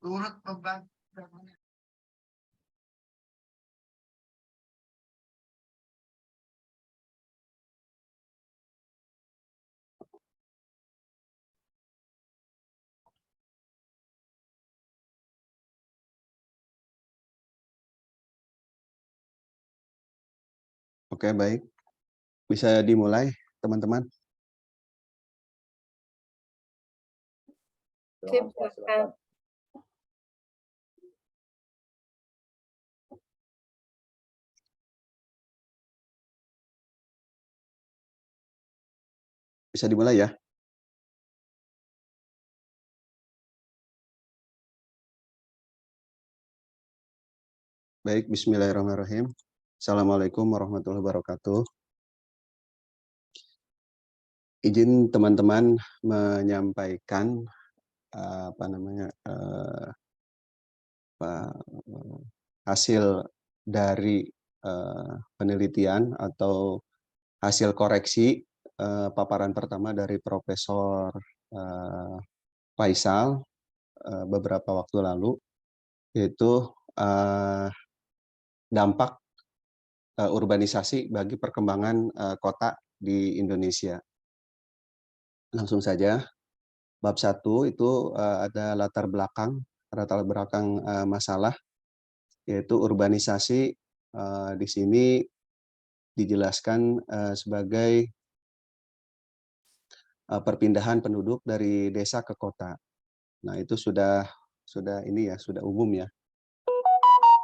turut membantu. Oke, baik. Bisa dimulai, teman-teman. Sip, silakan. Bisa dimulai ya. Baik, bismillahirrahmanirrahim. Assalamualaikum warahmatullahi wabarakatuh. Izin teman-teman menyampaikan hasil dari penelitian atau hasil koreksi paparan pertama dari Profesor Faisal beberapa waktu lalu, yaitu dampak urbanisasi bagi perkembangan kota di Indonesia. Langsung saja, bab 1 itu ada latar belakang masalah, yaitu urbanisasi. Di sini dijelaskan sebagai perpindahan penduduk dari desa ke kota. Nah, itu sudah umum ya.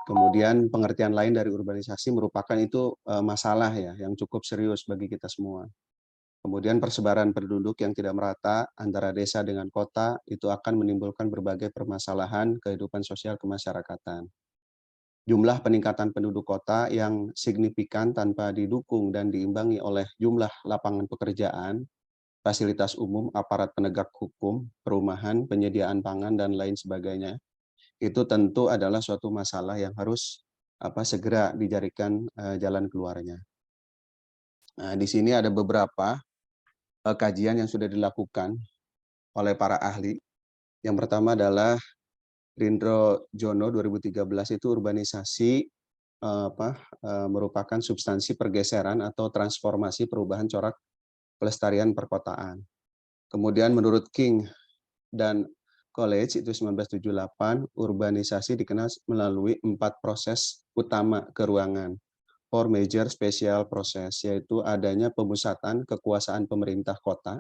Kemudian pengertian lain dari urbanisasi merupakan itu masalah ya yang cukup serius bagi kita semua. Kemudian persebaran penduduk yang tidak merata antara desa dengan kota itu akan menimbulkan berbagai permasalahan kehidupan sosial kemasyarakatan. Jumlah peningkatan penduduk kota yang signifikan tanpa didukung dan diimbangi oleh jumlah lapangan pekerjaan, fasilitas umum, aparat penegak hukum, perumahan, penyediaan pangan, dan lain sebagainya, itu tentu adalah suatu masalah yang harus segera dicarikan jalan keluarnya. Nah, di sini ada beberapa kajian yang sudah dilakukan oleh para ahli. Yang pertama adalah Rindro Jono 2013 itu urbanisasi merupakan substansi pergeseran atau transformasi perubahan corak pelestarian perkotaan. Kemudian menurut King dan College itu 1978, urbanisasi dikenal melalui 4 proses utama keruangan. 4 major special process, yaitu adanya pemusatan kekuasaan pemerintah kota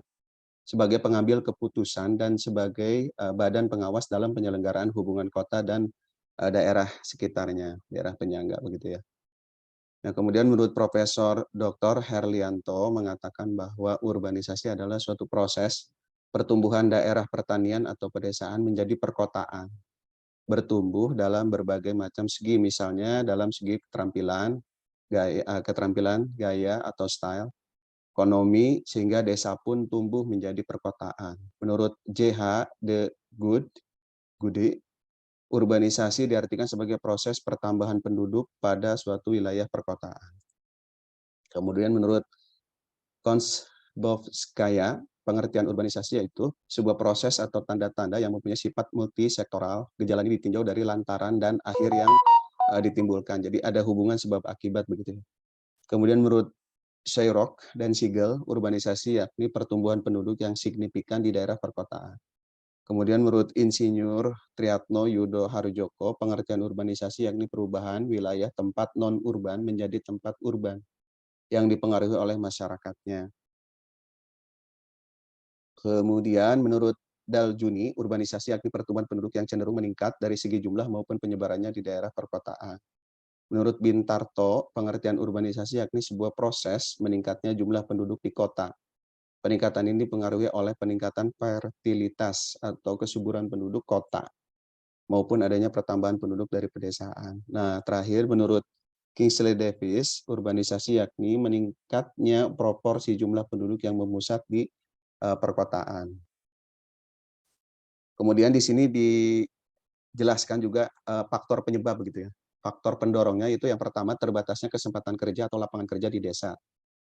sebagai pengambil keputusan dan sebagai badan pengawas dalam penyelenggaraan hubungan kota dan daerah sekitarnya, daerah penyangga begitu ya. Nah, kemudian menurut Profesor Dr. Herlianto mengatakan bahwa urbanisasi adalah suatu proses pertumbuhan daerah pertanian atau pedesaan menjadi perkotaan, bertumbuh dalam berbagai macam segi, misalnya dalam segi keterampilan, gaya atau style, ekonomi, sehingga desa pun tumbuh menjadi perkotaan. Menurut J.H. de Goede, urbanisasi diartikan sebagai proses pertambahan penduduk pada suatu wilayah perkotaan. Kemudian menurut Konsbovskaya, pengertian urbanisasi yaitu sebuah proses atau tanda-tanda yang mempunyai sifat multisektoral. Gejala ini ditinjau dari lantaran dan akhir yang ditimbulkan. Jadi ada hubungan sebab akibat begitu. Kemudian menurut Sherrock dan Siegel, urbanisasi yakni pertumbuhan penduduk yang signifikan di daerah perkotaan. Kemudian menurut Insinyur Triatno Yudo Harjoko, pengertian urbanisasi yakni perubahan wilayah tempat non-urban menjadi tempat urban yang dipengaruhi oleh masyarakatnya. Kemudian menurut Daljuni, urbanisasi yakni pertumbuhan penduduk yang cenderung meningkat dari segi jumlah maupun penyebarannya di daerah perkotaan. Menurut Bintarto, pengertian urbanisasi yakni sebuah proses meningkatnya jumlah penduduk di kota. Peningkatan ini dipengaruhi oleh peningkatan fertilitas atau kesuburan penduduk kota, maupun adanya pertambahan penduduk dari pedesaan. Nah, terakhir menurut Kingsley Davis, urbanisasi yakni meningkatnya proporsi jumlah penduduk yang memusat di perkotaan. Kemudian di sini dijelaskan juga faktor penyebab begitu ya. Faktor pendorongnya itu yang pertama terbatasnya kesempatan kerja atau lapangan kerja di desa.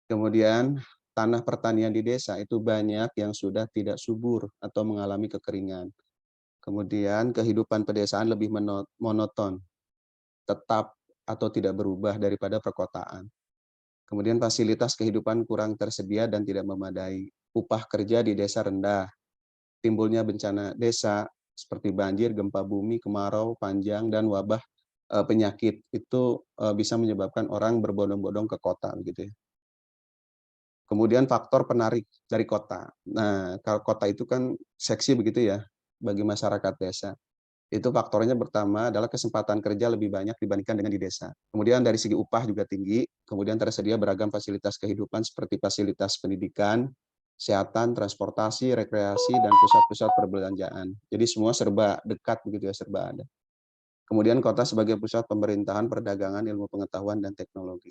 Kemudian tanah pertanian di desa itu banyak yang sudah tidak subur atau mengalami kekeringan. Kemudian kehidupan pedesaan lebih monoton, tetap atau tidak berubah daripada perkotaan. Kemudian fasilitas kehidupan kurang tersedia dan tidak memadai. Upah kerja di desa rendah. Timbulnya bencana desa seperti banjir, gempa bumi, kemarau panjang, dan wabah penyakit itu bisa menyebabkan orang berbondong-bondong ke kota gitu ya. Kemudian faktor penarik dari kota. Nah, kalau kota itu kan seksi begitu ya bagi masyarakat desa. Itu faktornya pertama adalah kesempatan kerja lebih banyak dibandingkan dengan di desa. Kemudian dari segi upah juga tinggi, kemudian tersedia beragam fasilitas kehidupan seperti fasilitas pendidikan, kesehatan, transportasi, rekreasi, dan pusat-pusat perbelanjaan. Jadi semua serba dekat begitu ya, serba ada. Kemudian kota sebagai pusat pemerintahan, perdagangan, ilmu pengetahuan, dan teknologi.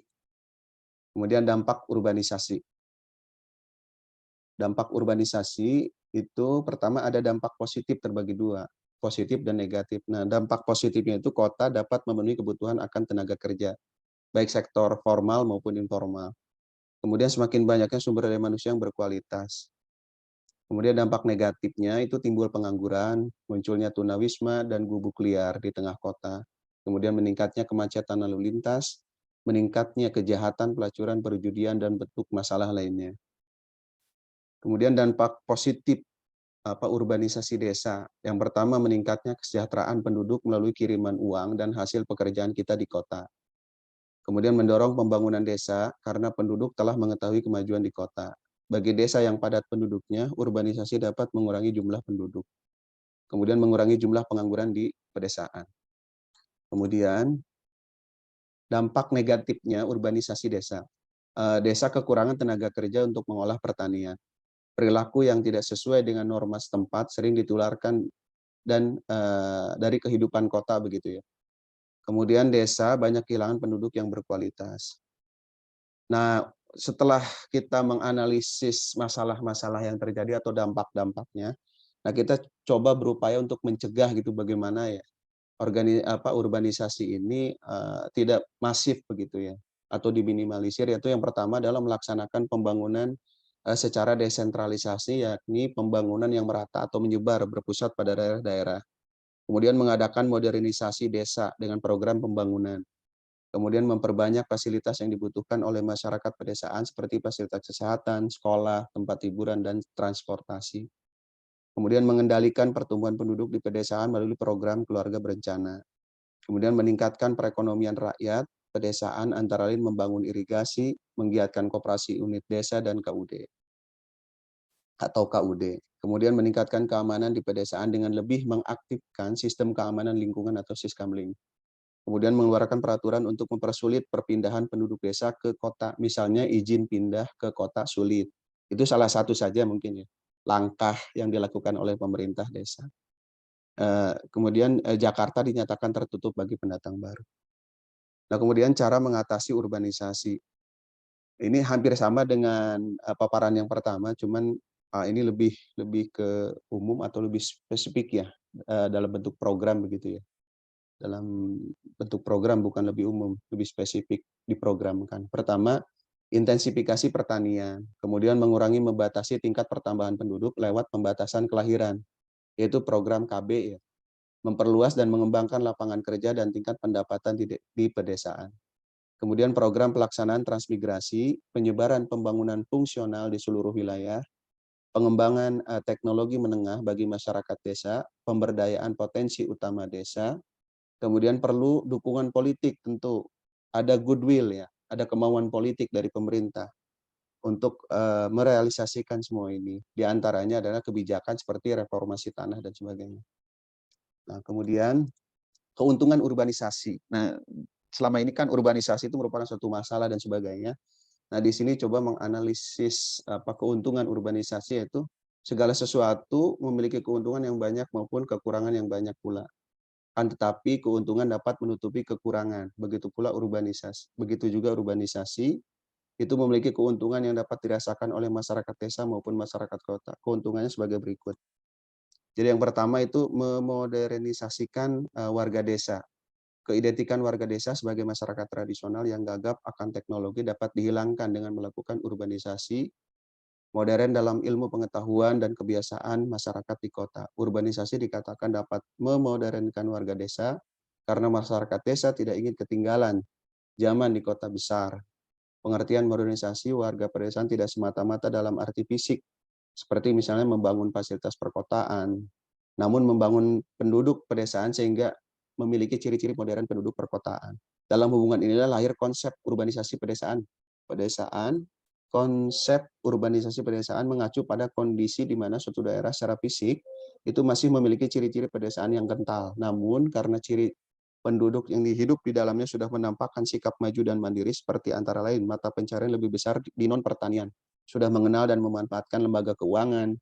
Kemudian dampak urbanisasi. Dampak urbanisasi itu pertama ada dampak positif terbagi dua, positif dan negatif. Nah, dampak positifnya itu kota dapat memenuhi kebutuhan akan tenaga kerja, baik sektor formal maupun informal. Kemudian semakin banyaknya sumber daya manusia yang berkualitas. Kemudian dampak negatifnya itu timbul pengangguran, munculnya tunawisma dan gubuk liar di tengah kota. Kemudian meningkatnya kemacetan lalu lintas, meningkatnya kejahatan, pelacuran, perjudian, dan bentuk masalah lainnya. Kemudian dampak positif urbanisasi desa. Yang pertama meningkatnya kesejahteraan penduduk melalui kiriman uang dan hasil pekerjaan kita di kota. Kemudian mendorong pembangunan desa karena penduduk telah mengetahui kemajuan di kota. Bagi desa yang padat penduduknya, urbanisasi dapat mengurangi jumlah penduduk. Kemudian mengurangi jumlah pengangguran di pedesaan. Kemudian dampak negatifnya urbanisasi desa. Desa kekurangan tenaga kerja untuk mengolah pertanian. Perilaku yang tidak sesuai dengan norma setempat sering ditularkan dan dari kehidupan kota begitu ya. Kemudian desa banyak kehilangan penduduk yang berkualitas. Nah, setelah kita menganalisis masalah-masalah yang terjadi atau dampak-dampaknya, nah kita coba berupaya untuk mencegah gitu bagaimana ya urbanisasi ini tidak masif begitu ya atau diminimalisir, yaitu yang pertama adalah melaksanakan pembangunan secara desentralisasi, yakni pembangunan yang merata atau menyebar berpusat pada daerah-daerah. Kemudian mengadakan modernisasi desa dengan program pembangunan. Kemudian memperbanyak fasilitas yang dibutuhkan oleh masyarakat pedesaan seperti fasilitas kesehatan, sekolah, tempat hiburan, dan transportasi. Kemudian mengendalikan pertumbuhan penduduk di pedesaan melalui program keluarga berencana. Kemudian meningkatkan perekonomian rakyat pedesaan antara lain membangun irigasi, menggiatkan koperasi unit desa dan KUD atau KUD. Kemudian meningkatkan keamanan di pedesaan dengan lebih mengaktifkan sistem keamanan lingkungan atau Siskamling. Kemudian mengeluarkan peraturan untuk mempersulit perpindahan penduduk desa ke kota, misalnya izin pindah ke kota sulit. Itu salah satu saja mungkin ya, langkah yang dilakukan oleh pemerintah desa. Kemudian Jakarta dinyatakan tertutup bagi pendatang baru. Nah, kemudian cara mengatasi urbanisasi. Ini hampir sama dengan paparan yang pertama, cuman ini lebih ke umum atau lebih spesifik ya, dalam bentuk program begitu ya. Dalam bentuk program bukan lebih umum, lebih spesifik diprogramkan. Pertama, intensifikasi pertanian, kemudian mengurangi membatasi tingkat pertambahan penduduk lewat pembatasan kelahiran, yaitu program KB ya. Memperluas dan mengembangkan lapangan kerja dan tingkat pendapatan di pedesaan. Kemudian program pelaksanaan transmigrasi, penyebaran pembangunan fungsional di seluruh wilayah, pengembangan teknologi menengah bagi masyarakat desa, pemberdayaan potensi utama desa, kemudian perlu dukungan politik tentu, ada goodwill ya, ada kemauan politik dari pemerintah untuk merealisasikan semua ini. Di antaranya adalah kebijakan seperti reformasi tanah dan sebagainya. Nah, kemudian keuntungan urbanisasi. Nah, selama ini kan urbanisasi itu merupakan suatu masalah dan sebagainya. Nah, di sini coba menganalisis keuntungan urbanisasi, yaitu segala sesuatu memiliki keuntungan yang banyak maupun kekurangan yang banyak pula. Tetapi keuntungan dapat menutupi kekurangan. Begitu pula urbanisasi. Begitu juga urbanisasi itu memiliki keuntungan yang dapat dirasakan oleh masyarakat desa maupun masyarakat kota. Keuntungannya sebagai berikut. Jadi yang pertama itu memodernisasikan warga desa. Keidentikan warga desa sebagai masyarakat tradisional yang gagap akan teknologi dapat dihilangkan dengan melakukan urbanisasi modern dalam ilmu pengetahuan dan kebiasaan masyarakat di kota. Urbanisasi dikatakan dapat memodernkan warga desa karena masyarakat desa tidak ingin ketinggalan zaman di kota besar. Pengertian modernisasi warga pedesaan tidak semata-mata dalam arti fisik, seperti misalnya membangun fasilitas perkotaan, namun membangun penduduk pedesaan sehingga memiliki ciri-ciri modern penduduk perkotaan. Dalam hubungan inilah lahir konsep urbanisasi pedesaan. Konsep urbanisasi pedesaan mengacu pada kondisi di mana suatu daerah secara fisik itu masih memiliki ciri-ciri pedesaan yang kental. Namun karena ciri penduduk yang hidup di dalamnya sudah menampakkan sikap maju dan mandiri seperti antara lain mata pencarian lebih besar di non-pertanian, sudah mengenal dan memanfaatkan lembaga keuangan,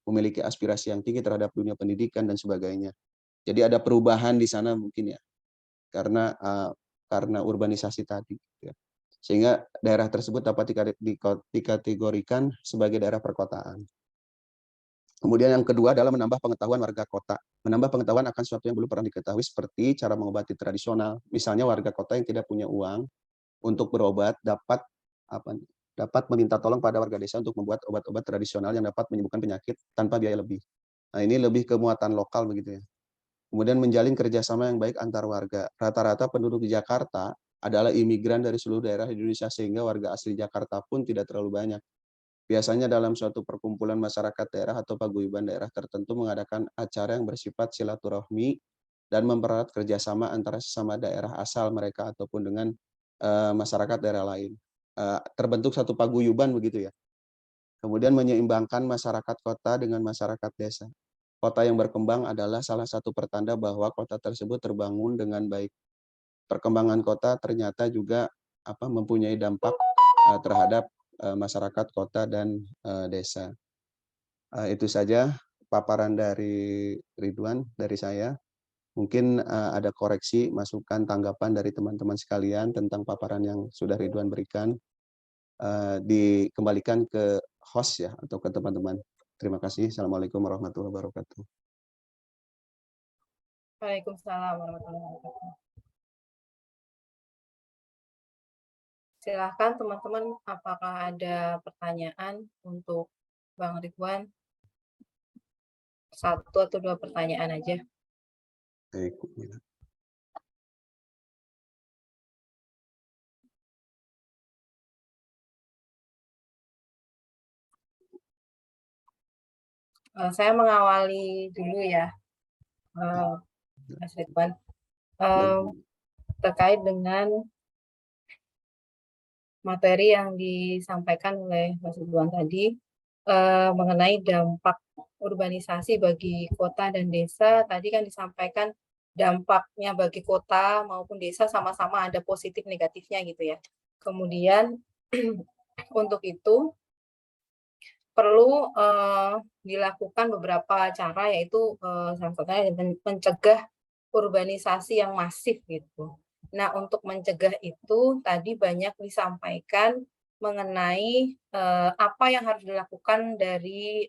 memiliki aspirasi yang tinggi terhadap dunia pendidikan dan sebagainya. Jadi ada perubahan di sana mungkin ya, karena urbanisasi tadi. Ya. Sehingga daerah tersebut dapat dikategorikan sebagai daerah perkotaan. Kemudian yang kedua adalah menambah pengetahuan warga kota. Menambah pengetahuan akan sesuatu yang belum pernah diketahui seperti cara mengobati tradisional. Misalnya warga kota yang tidak punya uang untuk berobat dapat meminta tolong pada warga desa untuk membuat obat-obat tradisional yang dapat menyembuhkan penyakit tanpa biaya lebih. Nah, ini lebih ke muatan lokal begitu ya. Kemudian menjalin kerjasama yang baik antar warga. Rata-rata penduduk di Jakarta adalah imigran dari seluruh daerah Indonesia sehingga warga asli Jakarta pun tidak terlalu banyak. Biasanya dalam suatu perkumpulan masyarakat daerah atau paguyuban daerah tertentu mengadakan acara yang bersifat silaturahmi dan mempererat kerjasama antara sesama daerah asal mereka ataupun dengan masyarakat daerah lain. Terbentuk satu paguyuban begitu ya. Kemudian menyeimbangkan masyarakat kota dengan masyarakat desa. Kota yang berkembang adalah salah satu pertanda bahwa kota tersebut terbangun dengan baik. Perkembangan kota ternyata juga mempunyai dampak terhadap masyarakat kota dan desa. Itu saja paparan dari Ridwan, dari saya. Mungkin ada koreksi, masukan, tanggapan dari teman-teman sekalian tentang paparan yang sudah Ridwan berikan. Dikembalikan ke host ya, atau ke teman-teman. Terima kasih. Assalamualaikum warahmatullahi wabarakatuh. Waalaikumsalam warahmatullahi wabarakatuh. Silahkan teman-teman, apakah ada pertanyaan untuk Bang Ridwan? 1 atau 2 pertanyaan aja. Baik. Saya mengawali dulu ya, Mas Ridwan, terkait dengan materi yang disampaikan oleh Mas Ridwan tadi, mengenai dampak urbanisasi bagi kota dan desa. Tadi kan disampaikan dampaknya bagi kota maupun desa sama-sama ada positif negatifnya gitu ya. Kemudian untuk itu perlu dilakukan beberapa cara, yaitu salah satunya mencegah urbanisasi yang masif gitu. Nah, untuk mencegah itu tadi banyak disampaikan mengenai apa yang harus dilakukan dari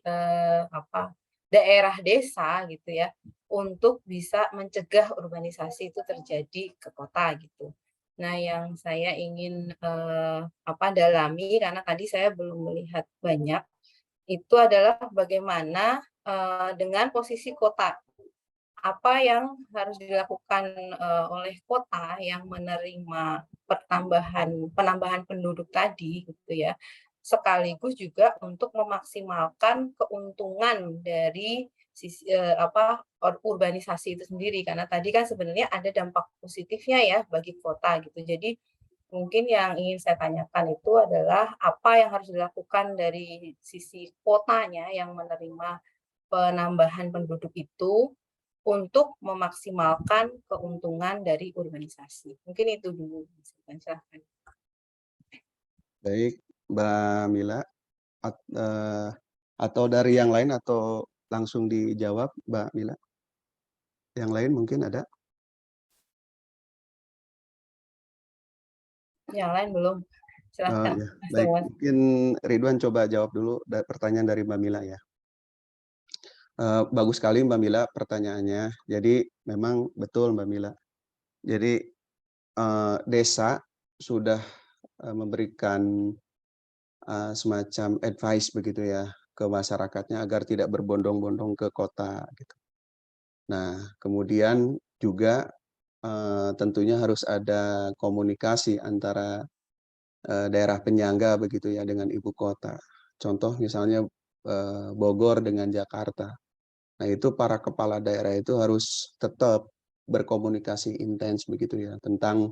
daerah desa gitu ya, untuk bisa mencegah urbanisasi itu terjadi ke kota gitu. Nah, yang saya ingin dalami, karena tadi saya belum melihat banyak, itu adalah bagaimana dengan posisi kota. Apa yang harus dilakukan oleh kota yang menerima penambahan penduduk tadi gitu ya. Sekaligus juga untuk memaksimalkan keuntungan dari urbanisasi itu sendiri, karena tadi kan sebenarnya ada dampak positifnya ya bagi kota gitu. Jadi mungkin yang ingin saya tanyakan itu adalah apa yang harus dilakukan dari sisi kotanya yang menerima penambahan penduduk itu untuk memaksimalkan keuntungan dari urbanisasi. Mungkin itu dulu. Silahkan. Baik, Mbak Mila. Atau dari yang lain atau langsung dijawab, Mbak Mila? Yang lain mungkin ada? Yang lain belum. Silahkan. Ya. Baik, mungkin Ridwan coba jawab dulu pertanyaan dari Mbak Mila ya. Bagus sekali Mbak Mila pertanyaannya. Jadi memang betul Mbak Mila. Jadi desa sudah memberikan semacam advice begitu ya ke masyarakatnya agar tidak berbondong-bondong ke kota gitu. Nah, kemudian juga tentunya harus ada komunikasi antara daerah penyangga begitu ya dengan ibu kota. Contoh misalnya Bogor dengan Jakarta. Nah, itu para kepala daerah itu harus tetap berkomunikasi intens begitu ya tentang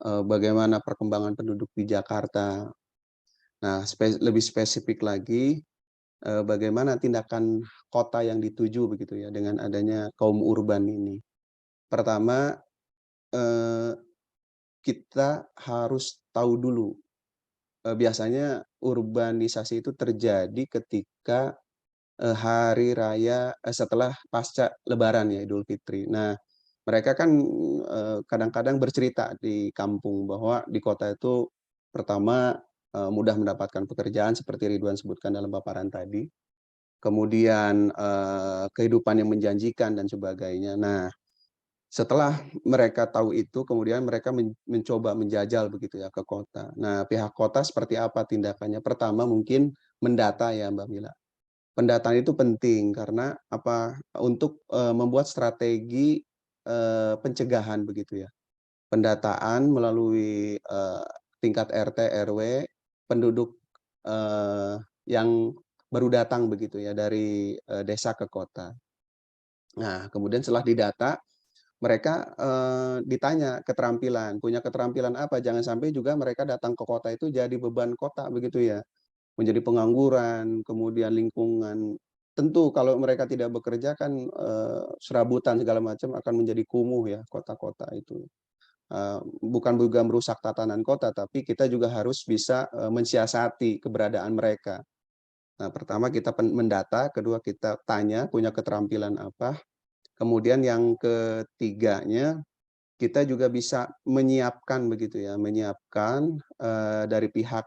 bagaimana perkembangan penduduk di Jakarta. Nah, lebih spesifik lagi bagaimana tindakan kota yang dituju begitu ya dengan adanya kaum urban ini. Pertama, kita harus tahu dulu, biasanya urbanisasi itu terjadi ketika hari raya setelah pasca lebaran ya, Idul Fitri. Nah, mereka kan kadang-kadang bercerita di kampung bahwa di kota itu pertama mudah mendapatkan pekerjaan seperti Ridwan sebutkan dalam paparan tadi. Kemudian kehidupan yang menjanjikan dan sebagainya. Nah, setelah mereka tahu itu, kemudian mereka mencoba menjajal begitu ya ke kota. Nah, pihak kota seperti apa tindakannya? Pertama mungkin mendata ya Mbak Mila. Pendataan itu penting karena apa? Untuk membuat strategi pencegahan begitu ya. Pendataan melalui tingkat RT RW penduduk yang baru datang begitu ya dari desa ke kota. Nah, kemudian setelah didata mereka ditanya keterampilan, punya keterampilan apa? Jangan sampai juga mereka datang ke kota itu jadi beban kota begitu ya. Menjadi pengangguran, kemudian lingkungan. Tentu kalau mereka tidak bekerja kan serabutan segala macam akan menjadi kumuh ya kota-kota itu. Bukan juga merusak tatanan kota, tapi kita juga harus bisa mensiasati keberadaan mereka. Nah, pertama kita mendata, kedua kita tanya punya keterampilan apa, kemudian yang ketiganya kita juga bisa menyiapkan begitu ya, menyiapkan dari pihak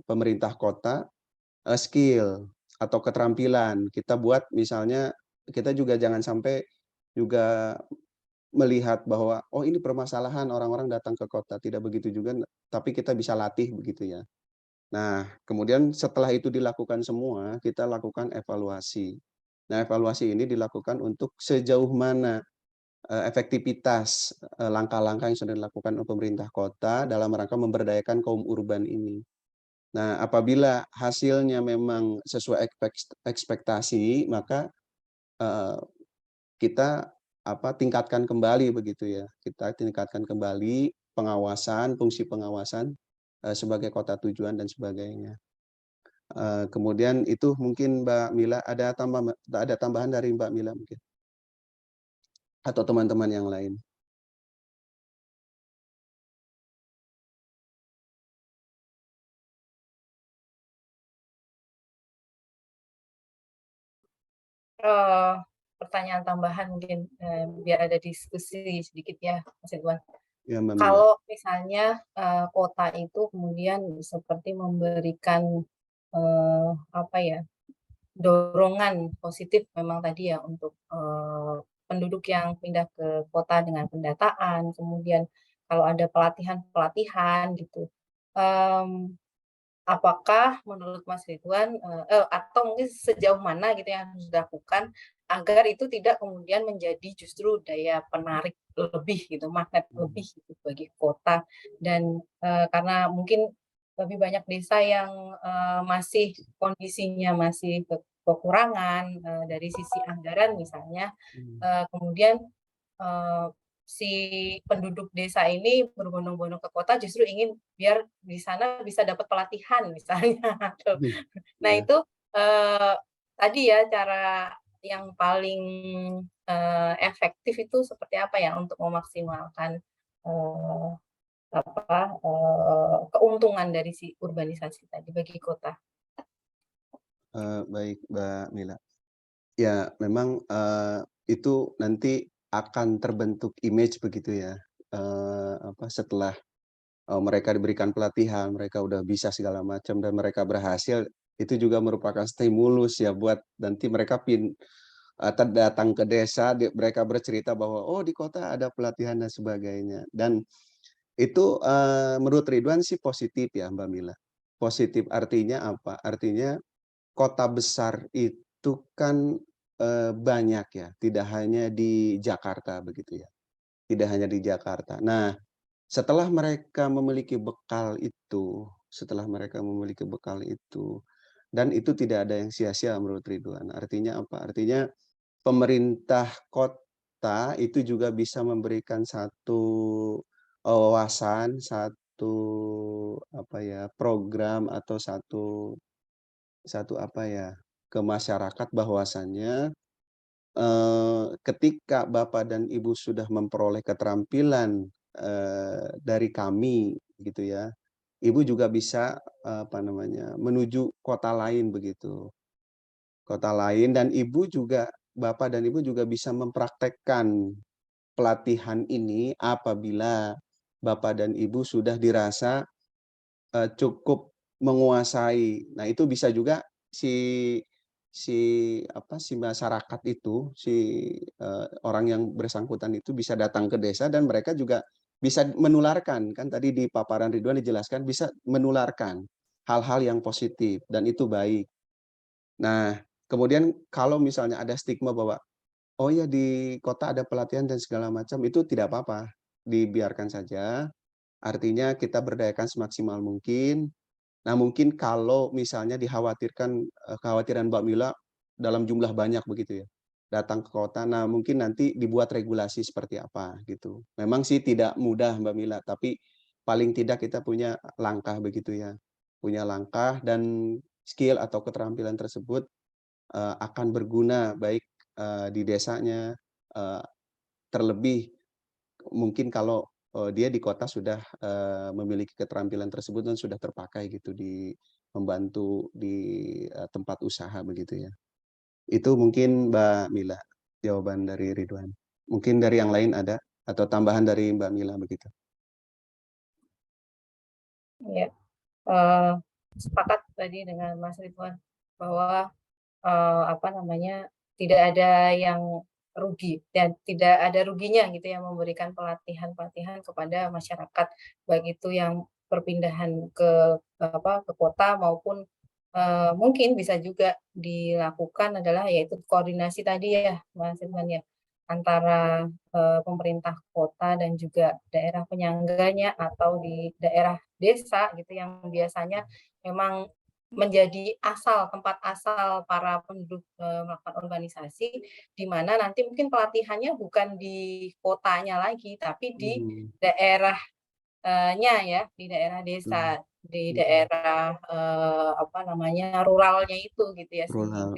pemerintah kota skill atau keterampilan. Kita buat misalnya kita juga jangan sampai juga melihat bahwa oh ini permasalahan orang-orang datang ke kota, tidak begitu juga, tapi kita bisa latih begitu ya. Nah, kemudian setelah itu dilakukan semua, kita lakukan evaluasi. Nah, evaluasi ini dilakukan untuk sejauh mana efektivitas langkah-langkah yang sudah dilakukan oleh pemerintah kota dalam rangka memberdayakan kaum urban ini. Nah, apabila hasilnya memang sesuai ekspektasi, maka kita tingkatkan kembali begitu ya. Kita tingkatkan kembali pengawasan, fungsi pengawasan sebagai kota tujuan dan sebagainya. Kemudian itu mungkin Mbak Mila ada tambahan dari Mbak Mila mungkin atau teman-teman yang lain. Pertanyaan tambahan mungkin biar ada diskusi sedikit ya, Mas Ridwan. Ya, Mbak Mila. Kalau misalnya kota itu kemudian seperti memberikan apa ya, dorongan positif memang tadi ya untuk penduduk yang pindah ke kota dengan pendataan, kemudian kalau ada pelatihan-pelatihan gitu. Apakah menurut Mas Ridwan atau mungkin sejauh mana gitu yang harus dilakukan agar itu tidak kemudian menjadi justru daya penarik lebih gitu, magnet lebih gitu bagi kota dan karena mungkin lebih banyak desa yang masih kondisinya masih kekurangan dari sisi anggaran misalnya, kemudian si penduduk desa ini berbondong-bondong ke kota justru ingin biar di sana bisa dapat pelatihan misalnya. Nah Ya. itu tadi ya cara yang paling efektif itu seperti apa ya untuk memaksimalkan eee, keuntungan dari si urbanisasi tadi bagi kota? Baik Mbak Mila. Ya, memang itu nanti akan terbentuk image begitu ya. Setelah mereka diberikan pelatihan, mereka udah bisa segala macam dan mereka berhasil, itu juga merupakan stimulus ya buat nanti mereka datang ke desa, mereka bercerita bahwa oh di kota ada pelatihan dan sebagainya. Dan itu menurut Ridwan sih positif ya Mbak Mila. positif artinya apa? Artinya kota besar itu kan banyak ya, tidak hanya di Jakarta begitu ya. Tidak hanya di Jakarta. Nah, setelah mereka memiliki bekal itu, dan itu tidak ada yang sia-sia menurut Ridwan. Artinya apa? Artinya pemerintah kota itu juga bisa memberikan satu wawasan, satu apa ya, program atau satu apa ya, ke masyarakat bahwasannya ketika Bapak dan Ibu sudah memperoleh keterampilan dari kami gitu ya, Ibu juga bisa apa namanya, menuju kota lain begitu. Kota lain dan Ibu juga Bapak dan Ibu juga bisa mempraktekkan pelatihan ini apabila Bapak dan Ibu sudah dirasa cukup menguasai. Nah, itu bisa juga si si masyarakat itu, orang yang bersangkutan itu bisa datang ke desa dan mereka juga bisa menularkan, kan tadi di paparan Ridwan dijelaskan bisa menularkan hal-hal yang positif dan itu baik. Nah, kemudian kalau misalnya ada stigma bahwa, "Oh ya di kota ada pelatihan dan segala macam," itu tidak apa-apa, dibiarkan saja. Artinya kita berdayakan semaksimal mungkin. Nah, mungkin kalau misalnya dikhawatirkan, kekhawatiran Mbak Mila dalam jumlah banyak begitu ya, datang ke kota, nah mungkin nanti dibuat regulasi seperti apa gitu. Memang sih tidak mudah Mbak Mila, tapi paling tidak kita punya langkah begitu ya. Punya langkah dan skill atau keterampilan tersebut, akan berguna baik, di desanya, eee, terlebih mungkin kalau, dia di kota sudah, memiliki keterampilan tersebut dan sudah terpakai gitu di membantu di, tempat usaha begitu ya. Itu mungkin Mbak Mila, jawaban dari Ridwan. Mungkin dari yang lain ada atau tambahan dari Mbak Mila begitu? Ya, sepakat tadi dengan Mas Ridwan bahwa apa namanya, tidak ada yang rugi dan tidak ada ruginya gitu ya memberikan pelatihan-pelatihan kepada masyarakat, baik itu yang perpindahan ke apa, ke kota maupun, mungkin bisa juga dilakukan adalah yaitu koordinasi tadi ya, Mas Ridwan ya, antara, pemerintah kota dan juga daerah penyangganya atau di daerah desa gitu yang biasanya memang menjadi tempat asal para penduduk, melakukan organisasi, di mana nanti mungkin pelatihannya bukan di kotanya lagi, tapi di Hmm, daerah ya, di daerah desa, di daerah, apa namanya, ruralnya itu gitu ya, rural,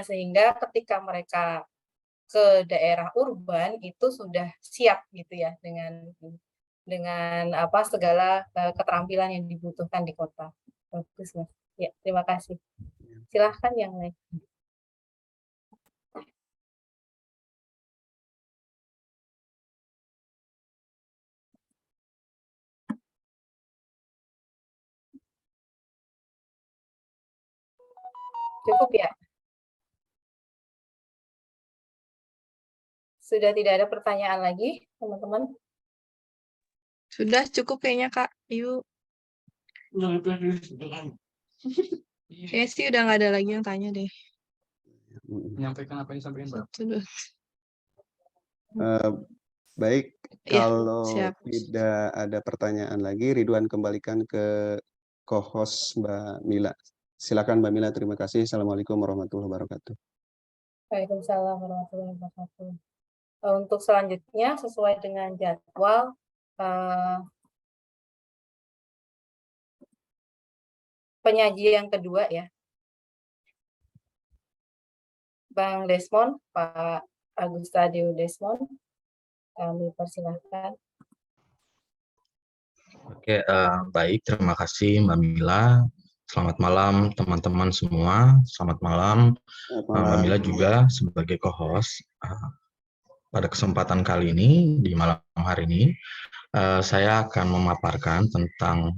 sehingga ketika mereka ke daerah urban itu sudah siap gitu ya dengan apa, segala, keterampilan yang dibutuhkan di kota. Bagus, Mas. Ya, terima kasih. Silahkan yang lain. Cukup ya? Sudah tidak ada pertanyaan lagi, teman-teman? Sudah cukup kayaknya, Kak. Yuk. Kayaknya sih udah nggak ada lagi yang tanya deh. Menyampaikan apa yang disampaikan Mbak? Sudah. Baik, Ya, kalau siap. tidak ada pertanyaan lagi, Ridwan kembalikan ke co-host Mbak Mila. Silakan Mbak Mila, terima kasih. Assalamualaikum warahmatullahi wabarakatuh. Waalaikumsalam warahmatullahi wabarakatuh. Untuk selanjutnya, sesuai dengan jadwal, penyaji yang kedua ya, Bang Desmond, Pak Agustadio Desmond, kami persilahkan. Oke, baik. Terima kasih Mbak Mila. Selamat malam teman-teman semua. Selamat malam Mbak Mila juga sebagai co-host. Pada kesempatan kali ini, di malam hari ini, saya akan memaparkan tentang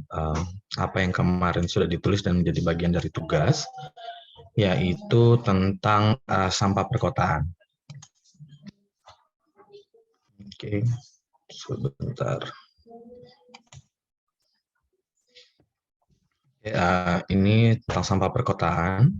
apa yang kemarin sudah ditulis dan menjadi bagian dari tugas, yaitu tentang sampah perkotaan. Oke, sebentar. Ya, ini tentang sampah perkotaan.